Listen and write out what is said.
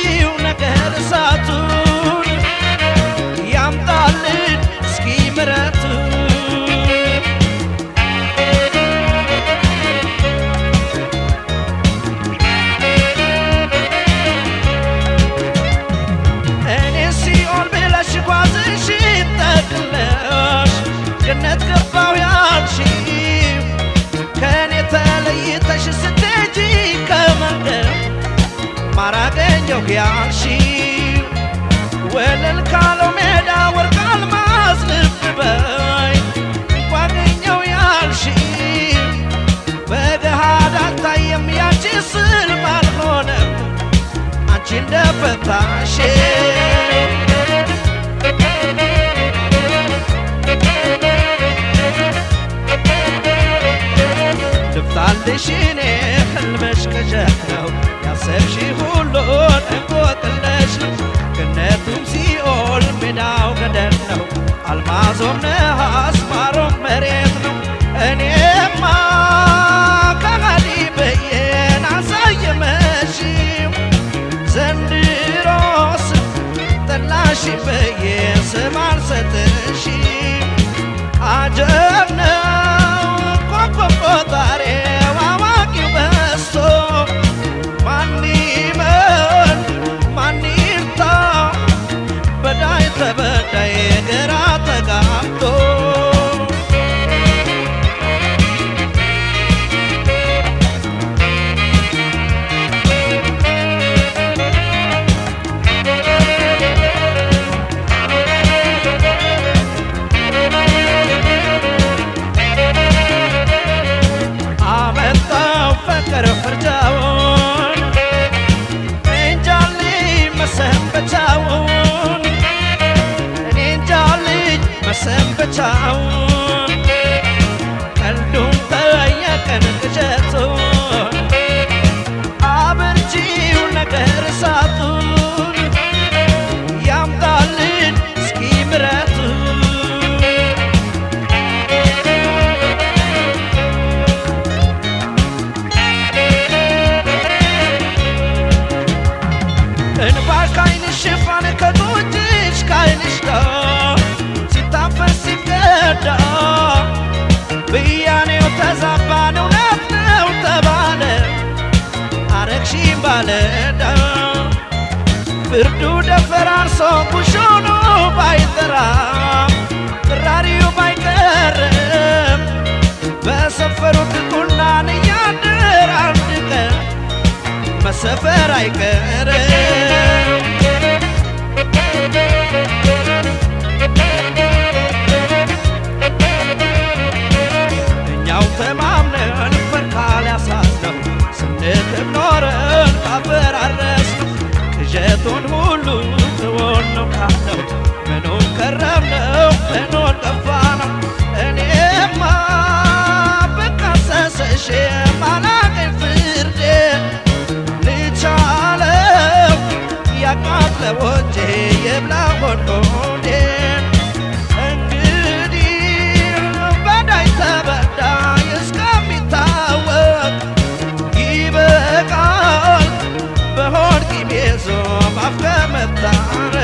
አበርቺው ነገር እሳቱን ያምጣልን እስኪ ምሕረቱን እኔ ሲኦል ብለሽ ጓዝሽን ጠቅልለሽ ገነት ገባሁ ያልሽው ከኔ ተለይተሽ ስትሄጂ ከመንገድ ማር አገኘሁ ያልሽው ወለል ካለው ሜዳ ወርቅ አልማዝ ልብ በይ እንኳ አገኘሁ ያልሽው በገሃድ አልታየም ያንቺ ስልም አልሆነም አንቺ እንደፈታሽው ልፍታልሽ እኔ ሕልምሽ ቅዠት ነው ያሰብሽ ሁሉን እንቆቅልሽ ነው ገነቱም ሲኦል ሜዳው ገደል ነው አልማዞም ነሐስ ማሩም መሬት ነው እኔማ ከሃዲ ብዬን አሳየመሽው ዘንድሮስ ጠላሽ ብዬ ስም አልሰጥሽም አጀብ ነው ቆጣሪው አዋቂው በዝቶ ማን ይመን ማን ይምታ በዳይ ተበዳይ ግራ ተጋብቶ ፍርጃውን እንጃልኝ መሰንበቻውን እኔ እንጃልኝ መሰንበቻውን ቀልዱን ጠየቀን ቅዠቱን አበርቺው ነገር እሳቱን ያምጣልን እስኪ ምሕረቱን እንባሽ ካይንሽ ሽፋን ከጡትሽ ካይንሽ ጋር ሲታፈስ ሲቀዳ ብያኔው ተዛባን እውነት ነው ተባለ አረግሽኝ ባለዳ ፍርዱ ደፈራርሶ ጉሾኖ ባይጠራም ቅራሪው ባይቀርም በሰፈሩት ቁናን እያደር አንድ ቀን መሰፈር አይቀርም እኛው ተማምነን ፈርካል ያሳዝነው ስንትም ኖረን ካፈራረስነው ቅዠቱን ሁሉ ትወን ነው ካልነው ምኑን ከረምነው ምኑን ጠፋነው እኔማ በካሰሰሽም አላገኝ ፍርዴ ልቻለው ያቃጥለው እንጂ የብላ ሆዴን እንግዲህ በዳይ ተበዳይ እስከሚታወቅ ይበቃል በሆድ ቂም ይዞ ማፍ ከመታረቅ